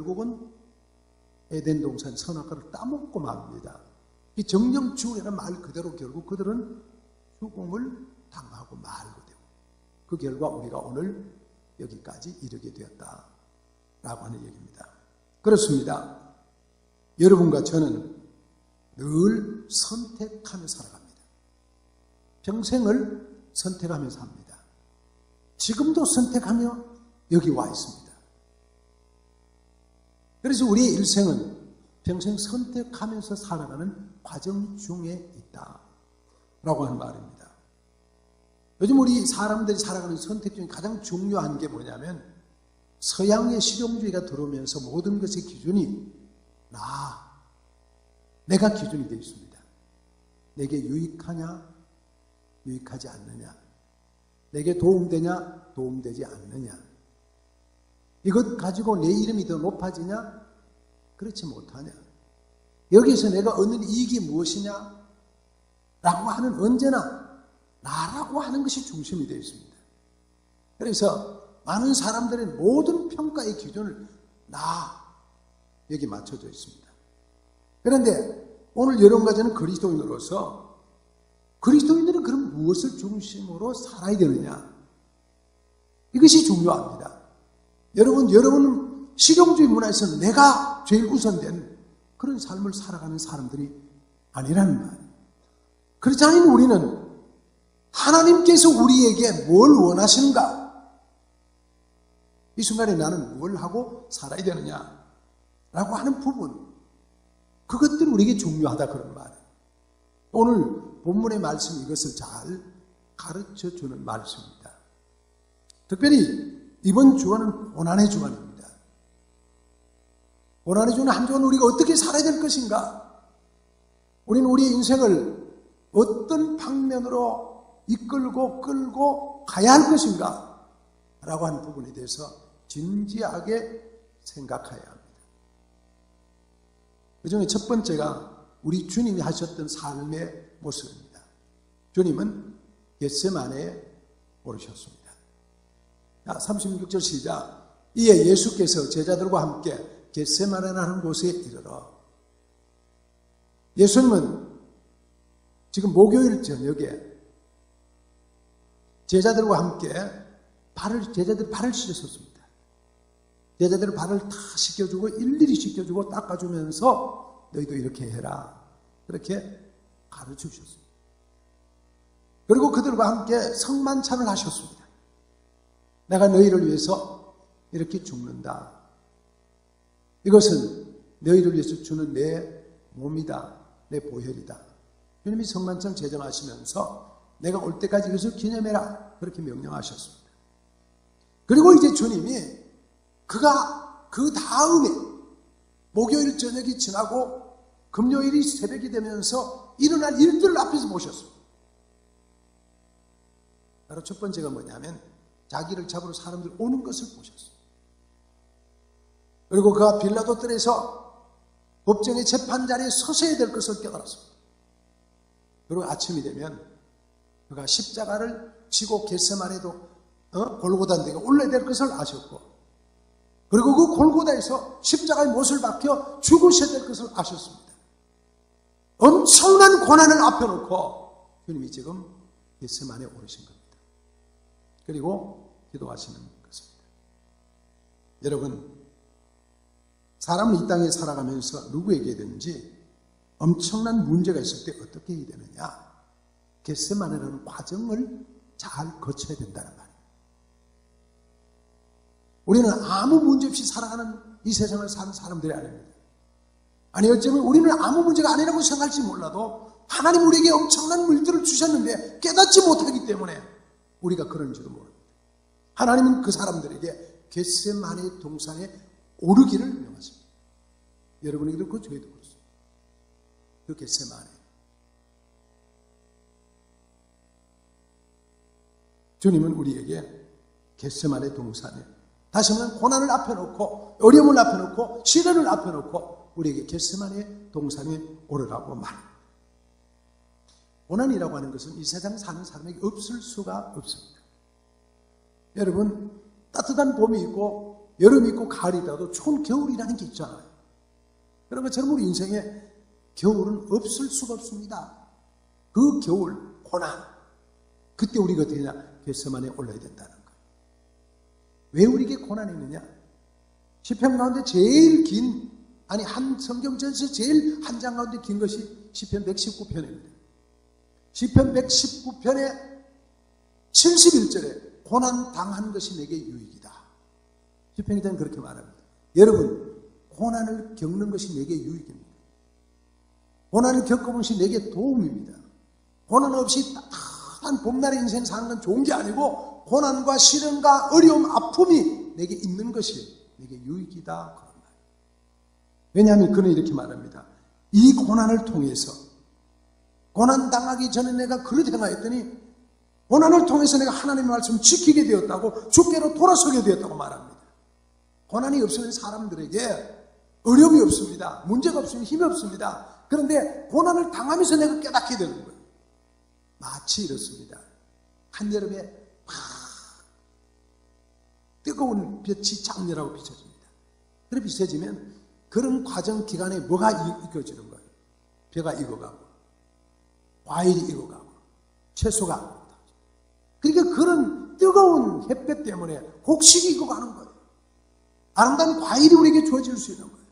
결국은 에덴 동산 선악과를 따먹고 맙니다. 이 정령 죽으라는 말 그대로 결국 그들은 죽음을 당하고 말고 되고, 그 결과 우리가 오늘 여기까지 이르게 되었다라고 하는 얘기입니다. 그렇습니다. 여러분과 저는 늘 선택하며 살아갑니다. 평생을 선택하며 삽니다. 지금도 선택하며 여기 와 있습니다. 그래서 우리의 일생은 평생 선택하면서 살아가는 과정 중에 있다라고 하는 말입니다. 요즘 우리 사람들이 살아가는 선택 중에 가장 중요한 게 뭐냐면, 서양의 실용주의가 들어오면서 모든 것의 기준이 내가 기준이 되어 있습니다. 내게 유익하냐, 유익하지 않느냐, 내게 도움되냐, 도움되지 않느냐, 이것 가지고 내 이름이 더 높아지냐, 그렇지 못하냐, 여기서 내가 얻는 이익이 무엇이냐 라고 하는, 언제나 나라고 하는 것이 중심이 되어 있습니다. 그래서 많은 사람들의 모든 평가의 기준을 여기 맞춰져 있습니다. 그런데 오늘 여러분과 저는 그리스도인으로서, 그리스도인들은 그럼 무엇을 중심으로 살아야 되느냐, 이것이 중요합니다. 여러분 실용주의 문화에서는 내가 제일 우선된 그런 삶을 살아가는 사람들이 아니라는 말이에요. 그렇지 않으면 우리는 하나님께서 우리에게 뭘 원하시는가, 이 순간에 나는 뭘 하고 살아야 되느냐라고 하는 부분, 그것들이 우리에게 중요하다, 그런 말이에요. 오늘 본문의 말씀이 이것을 잘 가르쳐주는 말씀입니다. 특별히 이번 주간은 고난의 주간입니다. 고난의 주간 한 주간 우리가 어떻게 살아야 될 것인가, 우리는 우리의 인생을 어떤 방면으로 이끌고 끌고 가야 할 것인가 라고 하는 부분에 대해서 진지하게 생각해야 합니다. 그 중에 첫 번째가 우리 주님이 하셨던 삶의 모습입니다. 주님은 겟세마네에 오르셨습니다. 36절 시작. 이에 예수께서 제자들과 함께 겟세마네라는 곳에 이르러, 예수님은 지금 목요일 저녁에 제자들과 함께 제자들 발을 씻었습니다. 제자들 발을 다 씻겨주고, 일일이 씻겨주고 닦아주면서 너희도 이렇게 해라, 그렇게 가르쳐 주셨습니다. 그리고 그들과 함께 성만찬을 하셨습니다. 내가 너희를 위해서 이렇게 죽는다, 이것은 너희를 위해서 주는 내 몸이다, 내 보혈이다. 주님이 성만찬을 제정하시면서 내가 올 때까지 이것을 기념해라, 그렇게 명령하셨습니다. 그리고 이제 주님이 그가 그 다음에 목요일 저녁이 지나고 금요일이 새벽이 되면서 일어날 일들을 앞에서 보셨습니다. 바로 첫 번째가 뭐냐면, 자기를 잡으러 사람들이 오는 것을 보셨습니다. 그리고 그가 빌라도 뜰에서 법정의 재판 자리에 서서야 될 것을 깨달았습니다. 그리고 아침이 되면 그가 십자가를 지고 겟세마네도 골고다 데가 올라야 될 것을 아셨고, 그리고 그 골고다에서 십자가의 못을 박혀 죽으셔야 될 것을 아셨습니다. 엄청난 고난을 앞에 놓고 주님이 지금 겟세마네에 오르신 겁니다. 그리고 기도하시는 것입니다. 여러분, 사람은 이 땅에 살아가면서 누구에게든지 엄청난 문제가 있을 때 어떻게 해야 되느냐, 겟세마네라는 과정을 잘 거쳐야 된다는 말이에요. 우리는 아무 문제 없이 살아가는 이 세상을 사는 사람들이 아닙니다. 아니, 어쩌면 우리는 아무 문제가 아니라고 생각할지 몰라도 하나님 우리에게 엄청난 물들을 주셨는데 깨닫지 못하기 때문에 우리가 그런지도 모릅니다. 하나님은 그 사람들에게 겟세마네 동산에 오르기를 명하십니다. 여러분에게도 그 저희도 그렇습니다. 그 겟세마네, 주님은 우리에게 겟세마네 동산에, 다시 말하면 고난을 앞에 놓고, 어려움을 앞에 놓고, 시련을 앞에 놓고 우리에게 겟세마네 동산에 오르라고 말합니다. 고난이라고 하는 것은 이 세상 사는 사람에게 없을 수가 없습니다. 여러분, 따뜻한 봄이 있고 여름이 있고 가을이 있다도 추운 겨울이라는 게 있잖아요. 그런 것처럼 우리 인생에 겨울은 없을 수가 없습니다. 그 겨울, 고난. 그때 우리가 어떻게 하냐? 겟세마네에 올라야 된다는 거예요. 왜 우리에게 고난이 있느냐? 시편 가운데 제일 긴, 한 성경 전서 제일 한 장 가운데 긴 것이 시편 119편입니다. 시편 119편의 71절에 고난 당한 것이 내게 유익이다. 시편기자는 그렇게 말합니다. 여러분, 고난을 겪는 것이 내게 유익입니다. 고난을 겪어본 것이 내게 도움입니다. 고난 없이 따뜻한 봄날의 인생 사는 건 좋은 게 아니고 고난과 시련과 어려움, 아픔이 내게 있는 것이 내게 유익이다. 그런 말. 왜냐하면 그는 이렇게 말합니다. 이 고난을 통해서 고난 당하기 전에 내가 그렇게 생각했더니 고난을 통해서 내가 하나님의 말씀을 지키게 되었다고 주께로 돌아서게 되었다고 말합니다. 고난이 없으면 사람들에게 어려움이 없습니다. 문제가 없으면 힘이 없습니다. 그런데 고난을 당하면서 내가 깨닫게 되는 거예요. 마치 이렇습니다. 한여름에 막 뜨거운 빛이 장렬하고 비춰집니다. 그렇게 비춰지면 그런 과정 기간에 뭐가 익어지는 거예요? 벼가 익어가고 과일이 익어가고 채소가 익어가고. 그러니까 그런 뜨거운 햇볕 때문에 곡식이 익어가는 거예요. 아름다운 과일이 우리에게 주어질 수 있는 거예요.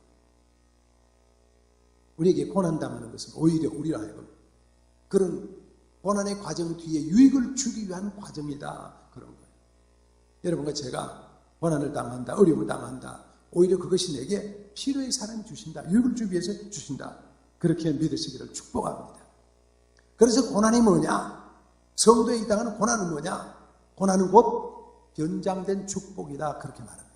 우리에게 고난당하는 것은 오히려 우리로 하여금 그런 고난의 과정 뒤에 유익을 주기 위한 과정이다. 그런 거예요. 여러분과 제가 고난을 당한다, 어려움을 당한다. 오히려 그것이 내게 필요의 사람이 주신다. 유익을 주기 위해서 주신다. 그렇게 믿으시기를 축복합니다. 그래서 고난이 뭐냐? 성도에 당하는 고난은 뭐냐? 고난은 곧 연장된 축복이다. 그렇게 말합니다.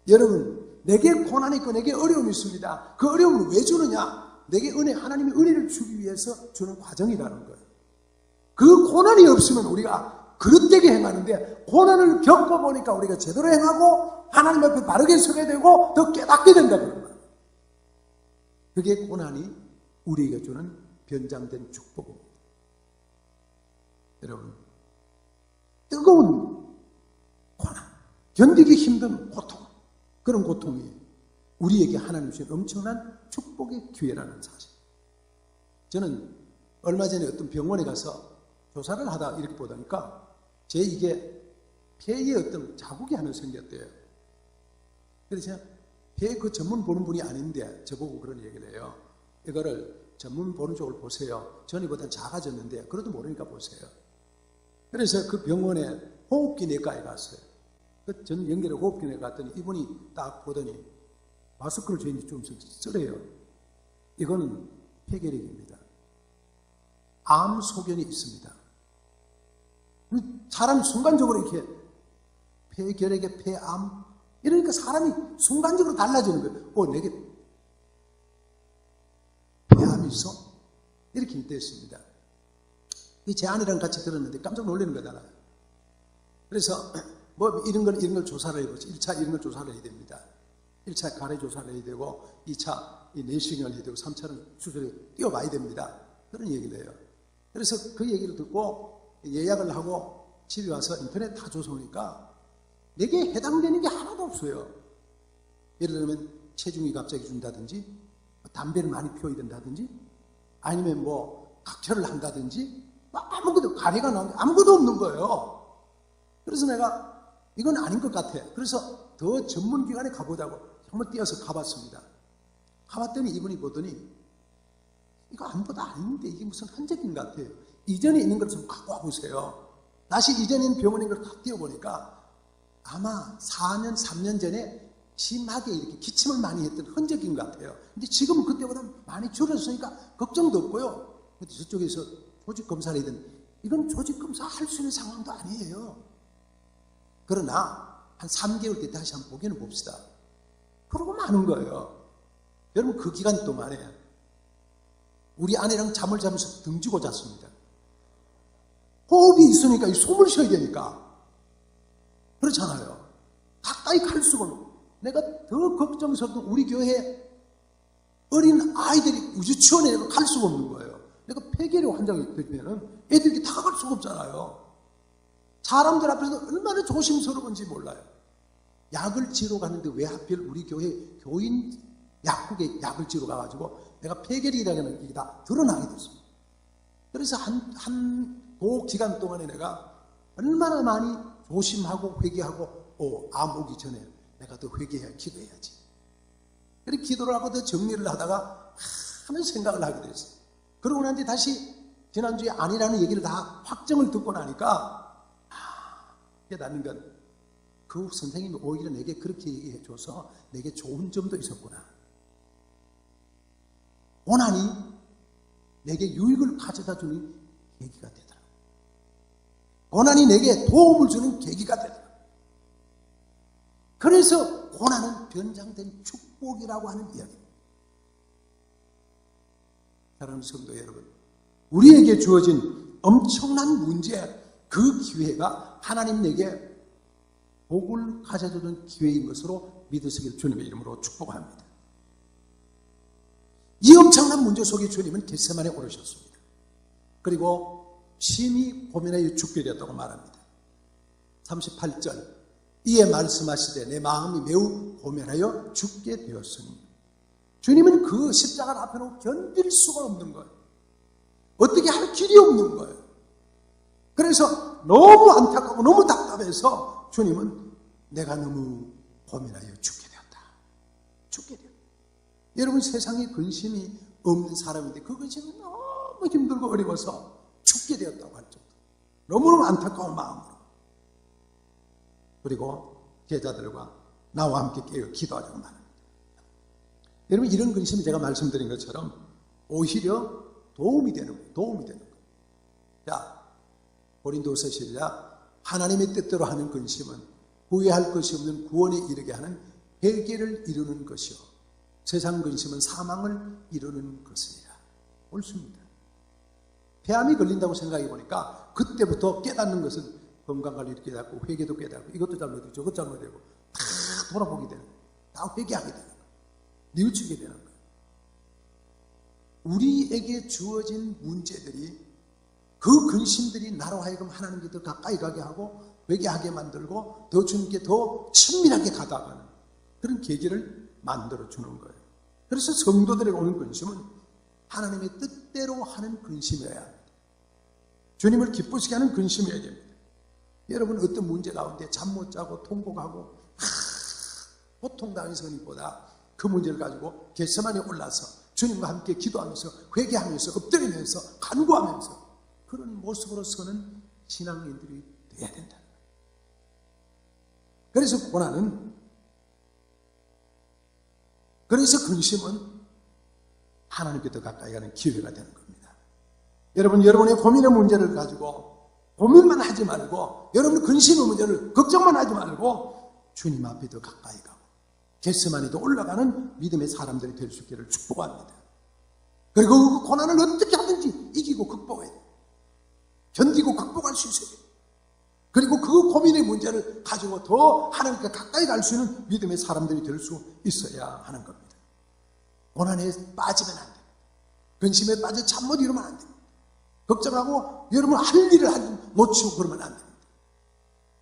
여러분, 내게 고난이 있고 내게 어려움이 있습니다. 그 어려움을 왜 주느냐? 내게 하나님의 은혜를 주기 위해서 주는 과정이라는 거예요. 그 고난이 없으면 우리가 그릇되게 행하는데 고난을 겪어보니까 우리가 제대로 행하고 하나님 앞에 바르게 서게 되고 더 깨닫게 된다는 거예요. 그게 고난이 우리에게 주는 변장된 축복입니다. 여러분, 뜨거운 고난, 견디기 힘든 고통, 그런 고통이 우리에게 하나님 주신 엄청난 축복의 기회라는 사실. 저는 얼마 전에 어떤 병원에 가서 조사를 하다 이렇게 보다니까 이게 폐에 어떤 자국이 하나 생겼대요. 그래서 제가 폐 그 전문 보는 분이 아닌데 저보고 그런 얘기를 해요. 이거를 전문 보는 쪽을 보세요. 전이보다 작아졌는데 그래도 모르니까 보세요. 그래서 그 병원에 호흡기 내과에 갔어요. 전 연결에 호흡기 내과 갔더니 이분이 딱 보더니 마스크를 저희는 좀 쓰래요. 이거는 폐결핵입니다. 암 소견이 있습니다. 사람이 순간적으로 이렇게 폐결핵에 폐암 이러니까 사람이 순간적으로 달라지는 거예요. 내게 폐암이 있어? 이렇게 됐습니다. 제 아내랑 같이 들었는데 깜짝 놀라는 거잖아요. 그래서 이런 걸 조사를 해보죠. 1차 이런 걸 조사를 해야 됩니다. 1차 가래 조사를 해야 되고 2차 내시경을 해야 되고 3차는 수술에 뛰어봐야 됩니다. 그런 얘기를 해요. 그래서 그 얘기를 듣고 예약을 하고 집에 와서 인터넷 다 조사하니까 내게 해당되는 게 하나도 없어요. 예를 들면 체중이 갑자기 준다든지 담배를 많이 피워야 된다든지 아니면 각혈을 한다든지 아무것도 가래가 나오는데 아무것도 없는 거예요. 그래서 내가 이건 아닌 것 같아. 그래서 더 전문기관에 가보자고 한번 뛰어서 가봤습니다. 가봤더니 이분이 보더니 이거 아무것도 아닌데 이게 무슨 한적인 것 같아요. 이전에 있는 걸 좀 갖고 와보세요. 다시 이전에 있는 병원에 걸 다 띄워보니까 아마 4년, 3년 전에 심하게 이렇게 기침을 많이 했던 흔적인 것 같아요. 근데 지금은 그때보다 많이 줄었으니까 걱정도 없고요. 근데 저쪽에서 조직검사를 하든 이건 조직검사 할 수 있는 상황도 아니에요. 그러나 한 3개월 때 다시 한번 보기는 봅시다. 그러고 마는 거예요. 여러분 그 기간 동안에 우리 아내랑 잠을 자면서 등지고 잤습니다. 호흡이 있으니까 숨을 쉬어야 되니까 그렇잖아요. 가까이 갈 수가 없고 내가 더 걱정스럽던 우리 교회 어린 아이들이 유치원에 갈 수가 없는 거예요. 내가 폐결핵 환자가 되면 애들이 다가갈 수가 없잖아요. 사람들 앞에서 얼마나 조심스러운지 몰라요. 약을 지러 가는데 왜 하필 우리 교회 교인 약국에 약을 지러 가가지고 내가 폐결이라는 게 다 드러나게 됐습니다. 그래서 그 기간 동안에 내가 얼마나 많이 조심하고 회개하고 암 오기 전에 내가 더 회개해야 기도해야지. 그렇게 기도를 하고 더 정리를 하다가 하는 생각을 하게 됐어요. 그러고 난 뒤 다시 지난주에 아니라는 얘기를 다 확정을 듣고 나니까 깨닫는 건 그 선생님이 오히려 내게 그렇게 얘기해 줘서 내게 좋은 점도 있었구나. 고난이 내게 유익을 가져다 주는 계기가 되더라고요. 고난이 내게 도움을 주는 계기가 되더라고요. 그래서 고난은 변장된 축복이라고 하는 이야기입니다. 사랑하는 성도 여러분, 우리에게 주어진 엄청난 문제, 그 기회가 하나님 내게 복을 가져주는 기회인 것으로 믿으시길 주님의 이름으로 축복합니다. 이 엄청난 문제 속에 주님은 겟세마네에 오르셨습니다. 그리고 심히 고민하여 죽게 되었다고 말합니다. 38절, 이에 말씀하시되 내 마음이 매우 고민하여 죽게 되었으니, 주님은 그 십자가를 앞에 놓고 견딜 수가 없는 거예요. 어떻게 할 길이 없는 거예요. 그래서 너무 안타깝고 너무 답답해서 주님은 내가 너무 고민하여 죽게 되었다. 죽게 되었다. 여러분, 세상에 근심이 없는 사람인데 그 근심이 너무 힘들고 어려워서 죽게 되었다고 할 정도. 너무너무 안타까운 마음으로. 그리고 제자들과 나와 함께 깨어 기도하자고 말합니다. 여러분, 이런 근심이 제가 말씀드린 것처럼 오히려 도움이 되는 거예요. 도움이 되는 거예요. 자, 고린도서 시작. 하나님의 뜻대로 하는 근심은 후회할 것이 없는 구원에 이르게 하는 회개를 이루는 것이요, 세상 근심은 사망을 이루는 것이니라. 옳습니다. 폐암이 걸린다고 생각해 보니까 그때부터 깨닫는 것은 건강관리도 깨닫고 회개도 깨닫고 이것도 잘못되고 저것도 잘못되고 다 돌아보게 되는 거예요. 다 회개하게 되는 거예요. 뉘우치게 되는 거예요. 우리에게 주어진 문제들이, 그 근심들이 나로 하여금 하나님께 더 가까이 가게 하고 회개하게 만들고 더 주님께 더 친밀하게 가다가는 그런 계기를 만들어주는 거예요. 그래서 성도들에게 오는 근심은 하나님의 뜻대로 하는 근심이어야 합니다. 주님을 기쁘시게 하는 근심이어야 됩니다. 여러분, 어떤 문제 가운데 잠 못 자고 통곡하고 고통당해서 것보다 그 문제를 가지고 겟세마네에 올라서 주님과 함께 기도하면서 회개하면서 엎드리면서 간구하면서 그런 모습으로 서는 신앙인들이 되어야 된다. 그래서 고난은, 그래서 근심은 하나님께 더 가까이 가는 기회가 되는 겁니다. 여러분, 여러분의 고민의 문제를 가지고 고민만 하지 말고, 여러분 근심의 문제를 걱정만 하지 말고 주님 앞에 더 가까이 가고 겟세마네에도 올라가는 믿음의 사람들이 될 수 있기를 축복합니다. 그리고 그 고난을 어떻게 하든지 이기고 극복해야 돼요. 견디고 극복할 수 있어야 돼요. 그리고 그 고민의 문제를 가지고 더 하나님께 가까이 갈 수 있는 믿음의 사람들이 될 수 있어야 하는 겁니다. 고난에 빠지면 안 됩니다. 근심에 빠져 잠 못 이루면 안 됩니다. 걱정하고 여러분 할 일을 놓치고 그러면 안 됩니다.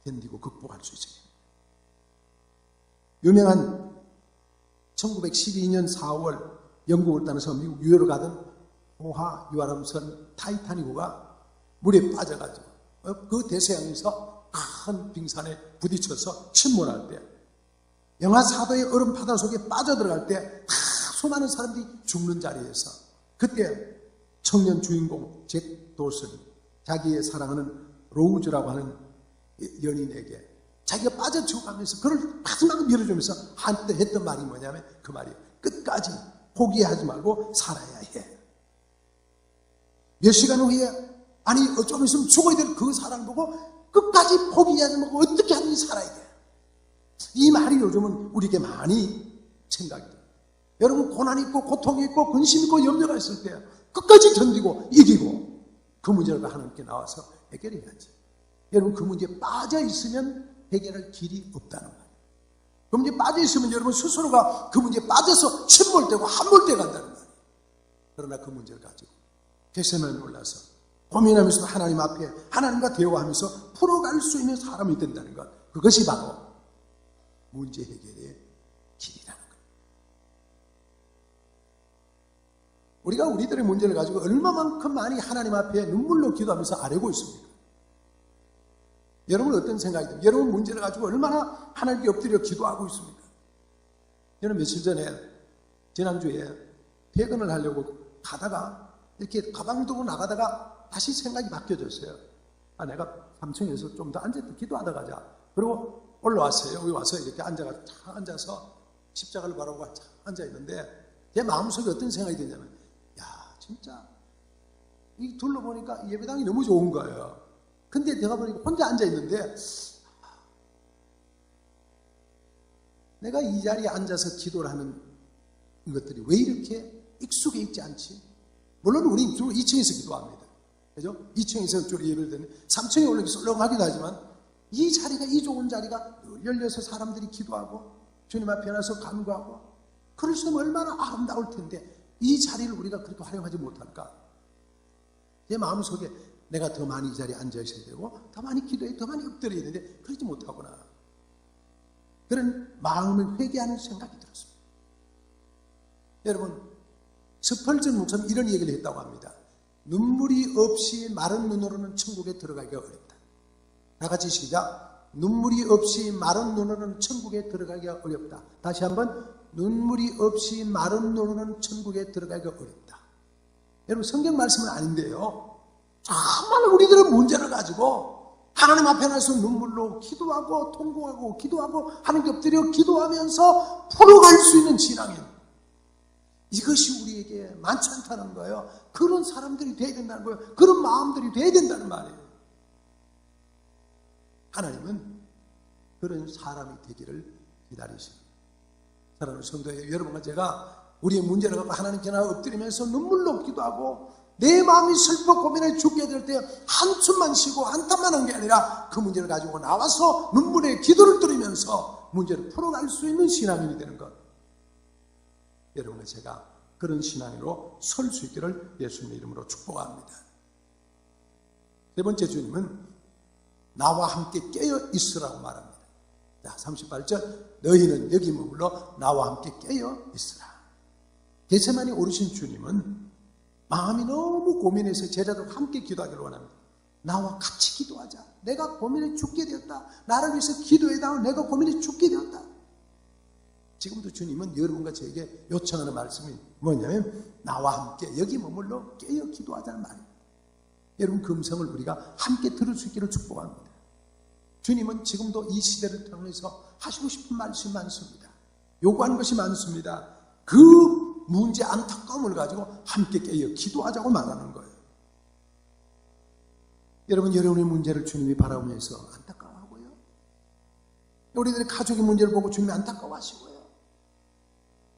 견디고 극복할 수 있어야 됩니다. 유명한 1912년 4월 영국을 떠나서 미국 유럽을 가던 호화 유람선 타이타닉호가 물에 빠져가지고 그 대서양에서 큰 빙산에 부딪혀서 침몰할 때, 영하 4도의 얼음 바다 속에 빠져들어갈 때 수많은 사람들이 죽는 자리에서 그때 청년 주인공 잭 도슨이 자기의 사랑하는 로우즈라고 하는 연인에게 자기가 빠져 죽어가면서 그를 마지막으로 밀어주면서 한때 했던 말이 뭐냐면 그 말이에요. 끝까지 포기하지 말고 살아야 해. 몇 시간 후에 아니 좀 있으면 죽어야 될 그 사람 보고 끝까지 포기하지 말고 어떻게 하든지 살아야 돼. 이 말이 요즘은 우리에게 많이 생각이 돼요. 여러분, 고난이 있고 고통이 있고 근심이 있고 염려가 있을 때 끝까지 견디고 이기고 그 문제를 하나님께 나와서 해결해야지. 여러분, 그 문제에 빠져 있으면 해결할 길이 없다는 거예요. 그 문제에 빠져 있으면 여러분 스스로가 그 문제에 빠져서 침몰되고 함몰되어 간다는 거예요. 그러나 그 문제를 가지고 겟세마네에 올라서 고민하면서 하나님 앞에 하나님과 대화하면서 풀어갈 수 있는 사람이 된다는 것, 그것이 바로 문제 해결의 길이라는 거예요. 우리가 우리들의 문제를 가지고 얼마만큼 많이 하나님 앞에 눈물로 기도하면서 아뢰고 있습니까? 여러분은 어떤 생각이 듭니까? 여러분 문제를 가지고 얼마나 하나님께 엎드려 기도하고 있습니까? 저는 며칠 전에, 지난주에 퇴근을 하려고 가다가 이렇게 가방을 두고 나가다가 다시 생각이 바뀌어졌어요. 내가 3층에서 좀 더 앉아서 기도하다 가자. 그리고 올라왔어요. 여기 와서 이렇게 앉아서 십자가를 바라보고 앉아있는데 제 마음속에 어떤 생각이 드냐면, 야, 진짜 이 둘러보니까 예배당이 너무 좋은 거예요. 근데 내가 보니까 혼자 앉아있는데 내가 이 자리에 앉아서 기도를 하는 것들이 왜 이렇게 익숙해 있지 않지? 물론 우리 주로 2층에서 기도합니다. 그죠? 2층에서 주로 예배를 드는데 3층에 올라가기 썰렁하기도 하지만 이 자리가, 이 좋은 자리가 열려서 사람들이 기도하고 주님 앞에 나서 간구하고 그럴 수 있으면 얼마나 아름다울 텐데 이 자리를 우리가 그렇게 활용하지 못할까? 내 마음속에 내가 더 많이 이 자리에 앉아 있어야 되고 더 많이 기도해, 더 많이 엎드려야 되는데 그러지 못하구나. 그런 마음을 회개하는 생각이 들었습니다. 여러분, 스펄전 목사님 이런 얘기를 했다고 합니다. 눈물이 없이 마른 눈으로는 천국에 들어가기가 어렵다. 다 같이 시작. 눈물이 없이 마른 눈으로는 천국에 들어가기가 어렵다. 다시 한번, 눈물이 없이 마른 눈으로는 천국에 들어가기가 어렵다. 여러분, 성경 말씀은 아닌데요, 정말 우리들의 문제를 가지고 하나님 앞에 나서 눈물로 기도하고 통곡하고 기도하고 하나님께 엎드려 기도하면서 풀어갈 수 있는 신앙인, 이것이 우리에게 많지 않다는 거예요. 그런 사람들이 돼야 된다는 거예요. 그런 마음들이 돼야 된다는 말이에요. 하나님은 그런 사람이 되기를 기다리십니다. 사랑하는 성도예요. 여러분과 제가 우리의 문제를 갖고 하나님께 나와 엎드리면서 눈물로 기도하고 내 마음이 슬퍼 고민해 죽게 될 때 한숨만 쉬고 한탄만 한 게 아니라 그 문제를 가지고 나와서 눈물에 기도를 드리면서 문제를 풀어갈 수 있는 신앙인이 되는 것. 여러분과 제가 그런 신앙으로 설 수 있기를 예수님의 이름으로 축복합니다. 세 번째, 주님은 나와 함께 깨어 있으라고 말합니다. 자, 38절, 너희는 여기 머물러 나와 함께 깨어 있으라. 겟세마니 오르신 주님은 마음이 너무 고민해서 제자들과 함께 기도하기를 원합니다. 나와 같이 기도하자. 내가 고민해 죽게 되었다. 나를 위해서 기도해달라고 내가 고민해 죽게 되었다. 지금도 주님은 여러분과 저에게 요청하는 말씀이 뭐냐면 나와 함께 여기 머물러 깨어 기도하자는 말입니다. 여러분, 그 음성을 우리가 함께 들을 수 있기를 축복합니다. 주님은 지금도 이 시대를 통해서 하시고 싶은 말씀이 많습니다. 요구하는 것이 많습니다. 그 문제, 안타까움을 가지고 함께 깨어 기도하자고 말하는 거예요. 여러분, 여러분의 문제를 주님이 바라보면서 안타까워하고요. 우리들의 가족의 문제를 보고 주님이 안타까워하시고요.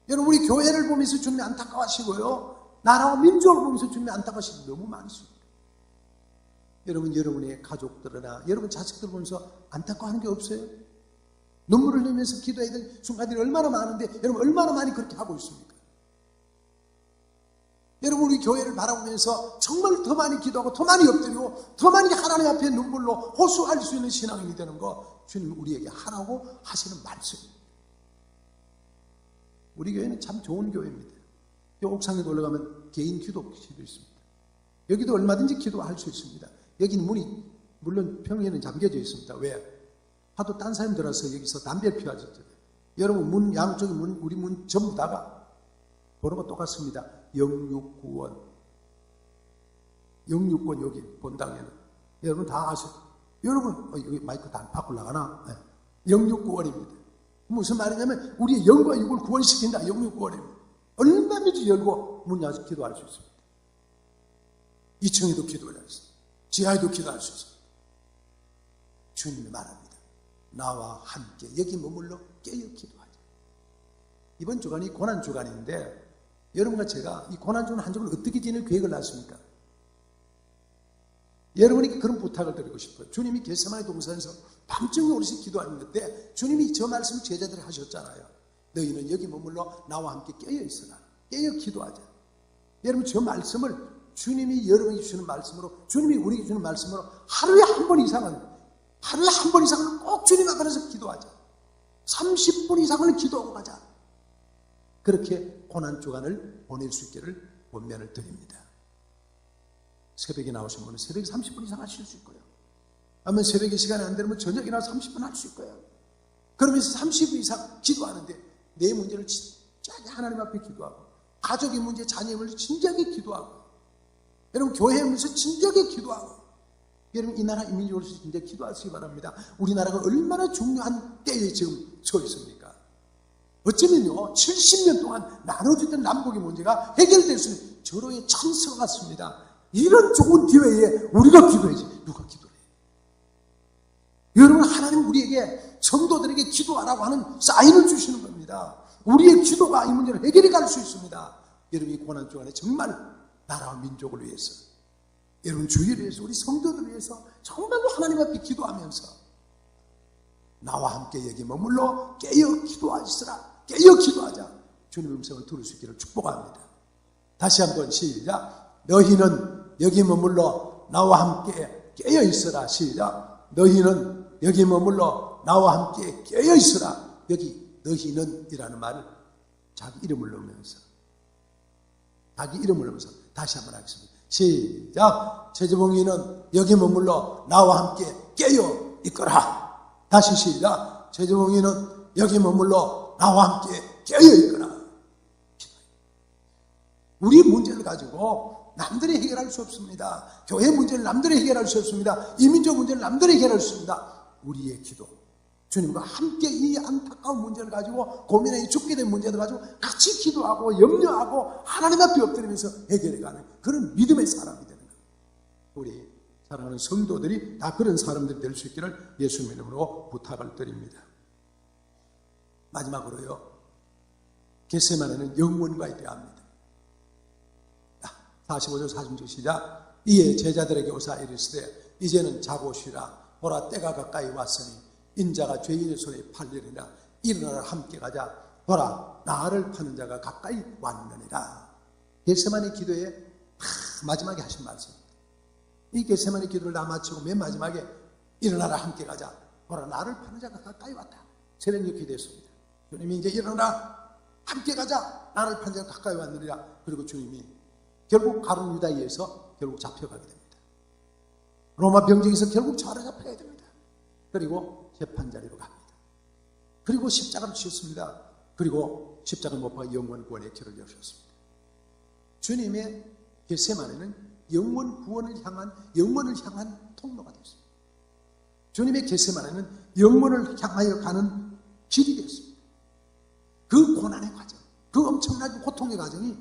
여러분, 우리 교회를 보면서 주님이 안타까워하시고요. 나라와 민족을 보면서 주님이 안타까워하시는 너무 많습니다. 여러분, 여러분의 가족들이나 여러분 자식들 보면서 안타까워하는 게 없어요? 눈물을 흘리면서 기도해야 될 순간들이 얼마나 많은데 여러분 얼마나 많이 그렇게 하고 있습니까? 여러분, 우리 교회를 바라보면서 정말 더 많이 기도하고 더 많이 엎드리고 더 많이 하나님 앞에 눈물로 호소할 수 있는 신앙인이 되는 거 주님 우리에게 하라고 하시는 말씀입니다. 우리 교회는 참 좋은 교회입니다. 이 옥상에 올라가면 개인 기도실도 있습니다. 여기도 얼마든지 기도할 수 있습니다. 여기는 문이 물론 평일에는 잠겨져 있습니다. 왜? 하도 딴 사람 들어서 여기서 담배 피워졌잖아요. 여러분, 문 양쪽에 우리 문 전부 다가 번호가 똑같습니다. 069원. 069원 여기 본당에는. 여러분 다 아시죠? 여러분, 여기 마이크 다 바꾸려 나가나? 네. 069원입니다. 무슨 말이냐면 우리의 0과 6을 구원시킨다. 069원입니다. 얼마든지 열고 문 열어서 기도할 수 있습니다. 2층에도 기도할 수 있습니다. 지하에도 기도할 수 있습니다. 주님이 말합니다. 나와 함께 여기 머물러 깨어 기도하자. 이번 주간이 고난주간인데 여러분과 제가 이 고난주간 한 주간을 어떻게 지낼 계획을 놨습니까? 여러분에게 그런 부탁을 드리고 싶어요. 주님이 겟세마네 동산에서 밤중에 오르시 기도하는데 주님이 저 말씀을 제자들이 하셨잖아요. 너희는 여기 머물러 나와 함께 깨어 있으라. 깨어 기도하자. 여러분, 저 말씀을 주님이 여러분에게 주시는 말씀으로, 주님이 우리에게 주는 말씀으로 하루에 한 번 이상은 꼭 주님 앞에서 기도하자. 30분 이상을 기도하고 가자. 그렇게 고난 주간을 보낼 수 있기를 권면을 드립니다. 새벽에 나오신 분은 새벽에 30분 이상 하실 수 있고요. 아니면 새벽에 시간이 안 되면 저녁이나 30분 할 수 있고요. 그러면서 30분 이상 기도하는데 내 문제를 진지하게 하나님 앞에 기도하고, 가족의 문제, 자녀의 문제 진지하게 기도하고, 여러분 교회에 문제 진지하게 기도하고, 여러분 이 나라 이민족을 위해서 진지하게 기도하시기 바랍니다. 우리나라가 얼마나 중요한 때에 지금 서 있습니까? 어쩌면요 70년 동안 나눠지던 남북의 문제가 해결될 수 있는 절호의 찬스가 같습니다. 이런 좋은 기회에 우리가 기도해야지 누가 기도해? 여러분, 하나님 우리에게 성도들에게 기도하라고 하는 사인을 주시는 겁니다. 우리의 기도가 이 문제를 해결해 갈 수 있습니다. 여러분, 이 고난 주간에 정말 나라와 민족을 위해서, 여러분 주위를 위해서, 우리 성도들을 위해서 정말로 하나님 앞에 기도하면서 나와 함께 여기 머물러 깨어 기도하시라, 깨어 기도하자. 주님의 음성을 들을 수 있기를 축복합니다. 다시 한번 시작. 너희는 여기 머물러 나와 함께 깨어 있으라. 시작. 너희는 여기 머물러 나와 함께 깨어 있으라. 여기 너희는 이라는 말을 자기 이름을 넣으면서, 자기 이름을 넣으면서 다시 한번 하겠습니다. 시작. 최재봉이는 여기 머물러 나와 함께 깨어 있거라. 다시 시작. 최재봉이는 여기 머물러 나와 함께 깨어 있거라. 우리 문제를 가지고 남들이 해결할 수 없습니다. 교회 문제를 남들이 해결할 수 없습니다. 이민족 문제를 남들이 해결할 수 없습니다. 우리의 기도, 주님과 함께 이 안타까운 문제를 가지고, 고민에 죽게 된 문제를 가지고 같이 기도하고 염려하고 하나님 앞에 엎드리면서 해결해가는 그런 믿음의 사람이 되는 거예요. 우리 사랑하는 성도들이 다 그런 사람들이 될 수 있기를 예수님의 이름으로 부탁을 드립니다. 마지막으로요, 겟세마네는 영원과의 대화입니다. 45절 46절 시작. 이에 제자들에게 오사 이르시되 이제는 자고 쉬라. 보라 때가 가까이 왔으니 인자가 죄인의 손에 팔리리라. 일어나라 함께 가자. 보라 나를 파는 자가 가까이 왔느니라. 겟세마네 기도의 마지막에 하신 말씀입니다. 이 겟세마네 기도를 다 마치고 맨 마지막에 일어나라 함께 가자. 보라 나를 파는 자가 가까이 왔다. 새벽녘 기도했습니다. 주님이 이제 일어나라 함께 가자. 나를 파는 자가 가까이 왔느니라. 그리고 주님이 결국 가룟 유다에서 결국 잡혀가게 됩니다. 로마 병정에서 결국 사로잡혀야 됩니다. 그리고 재판자리로 갑니다. 그리고 십자가를 지었습니다. 그리고 십자가를 못 박아 영원 구원의 길을 여셨습니다. 주님의 겟세마네는 영원을 향한 통로가 됐습니다. 주님의 겟세마네는 영원을 향하여 가는 길이 됐습니다. 그 고난의 과정, 그 엄청난 고통의 과정이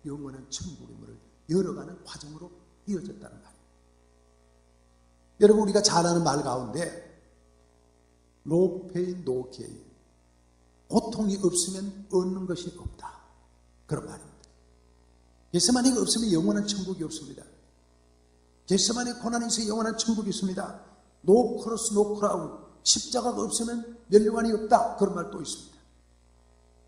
영원한 천국의 문을 열어가는 과정으로 이어졌다는 말입니다. 여러분, 우리가 잘 아는 말 가운데 No pain, no gain. 고통이 없으면 얻는 것이 없다. 그런 말입니다. 겟세마네가 없으면 영원한 천국이 없습니다. 겟세마네 고난이 있어야 영원한 천국이 있습니다. No cross, no crown. 십자가가 없으면 멸류관이 없다. 그런 말도 있습니다.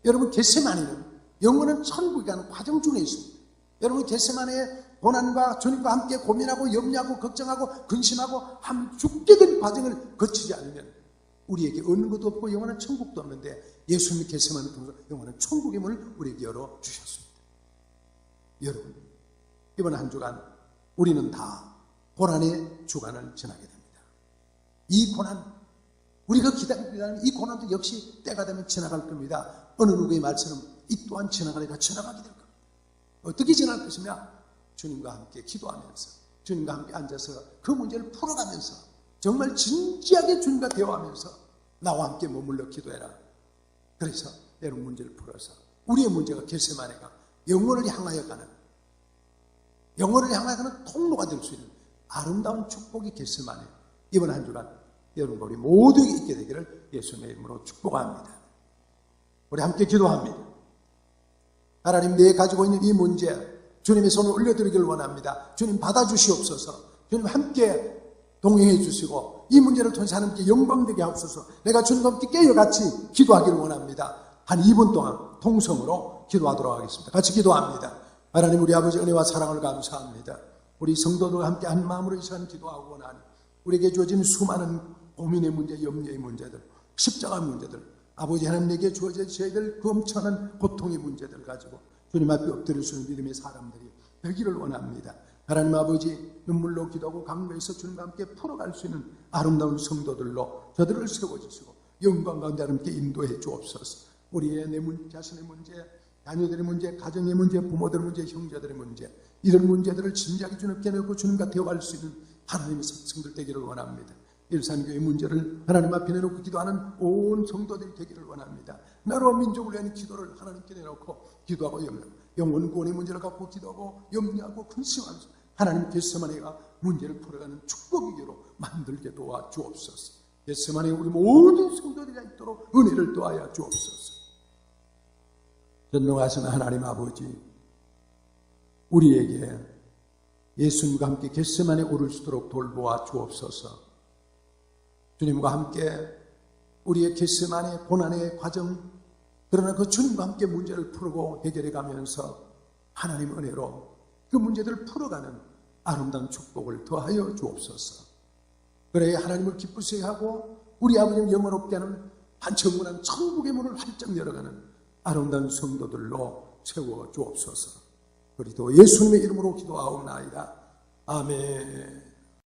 여러분, 겟세마네는 영원한 천국이라는 과정 중에 있습니다. 여러분, 겟세마네의 고난과 주님과 함께 고민하고 염려하고 걱정하고 근심하고 죽게 된 과정을 거치지 않으면 우리에게 얻는 것도 없고 영원한 천국도 없는데, 예수님이 겟세마네를 통해서 영원한 천국의 문을 우리에게 열어주셨습니다. 여러분, 이번 한 주간 우리는 다 고난의 주간을 지나게 됩니다. 이 고난, 우리가 기다리는 이 고난도 역시 때가 되면 지나갈 겁니다. 어느 누구의 말처럼 이 또한 지나가리라 지나가게 될 겁니다. 어떻게 지나갈 것이냐? 주님과 함께 기도하면서, 주님과 함께 앉아서 그 문제를 풀어가면서, 정말 진지하게 주님과 대화하면서 나와 함께 머물러 기도해라. 그래서 여러분 문제를 풀어서 우리의 문제가 겟세마네가 영원을 향하여 가는 통로가 될 수 있는 아름다운 축복이 겟세마네. 이번 한 주간 여러분과 우리 모두에게 있게 되기를 예수님의 이름으로 축복합니다. 우리 함께 기도합니다. 하나님, 내 가지고 있는 이 문제 주님의 손을 올려드리기를 원합니다. 주님 받아주시옵소서. 주님 함께 동행해 주시고 이 문제를 통해서 하나님께 영광되게 하옵소서. 내가 주님과 함께 깨어같이 기도하기를 원합니다. 한 2분 동안 통성으로 기도하도록 하겠습니다. 같이 기도합니다. 하나님, 우리 아버지 은혜와 사랑을 감사합니다. 우리 성도들과 함께 한 마음으로 이 시간 기도하고 원하니 우리에게 주어진 수많은 고민의 문제, 염려의 문제들, 십자가 문제들, 아버지 하나님 내게 주어져야 될 그 엄청난 고통의 문제들 가지고 주님 앞에 엎드릴 수 있는 믿음의 사람들이 되기를 원합니다. 하나님 아버지 눈물로 기도하고 강구해서 주님과 함께 풀어갈 수 있는 아름다운 성도들로 저들을 세워주시고 영광 가운데 하나님께 인도해 주옵소서. 우리의 자신의 문제, 자녀들의 문제, 가정의 문제, 부모들의 문제, 형제들의 문제, 이런 문제들을 진지하게 주님께 내고 주님과 대화할 수 있는 하나님의 백성들 되기를 원합니다. 일산교회 문제를 하나님 앞에 내놓고 기도하는 온 성도들이 되기를 원합니다. 나라와 민족을 위한 기도를 하나님께 내놓고 기도하고 영혼 구원의 문제를 갖고 기도하고 염려하고 근심하면서 하나님 겟세마네가 문제를 풀어가는 축복이기로 만들게 도와 주옵소서. 겟세마네 우리 모든 성도들이 있도록 은혜를 도하여 주옵소서. 전능하신 하나님 아버지, 우리에게 예수님과 함께 겟세마네에 오를 수 있도록 돌보아 주옵소서. 주님과 함께 우리의 겟세마네 고난의 과정, 그러나 그 주님과 함께 문제를 풀고 해결해 가면서 하나님 은혜로 그 문제들을 풀어가는 아름다운 축복을 더하여 주옵소서. 그래야 하나님을 기쁘시게 하고 우리 아버지를 영원롭게 하는 한천문한 천국의 문을 활짝 열어가는 아름다운 성도들로 채워 주옵소서. 우리도 예수님의 이름으로 기도하옵나이다. 아멘.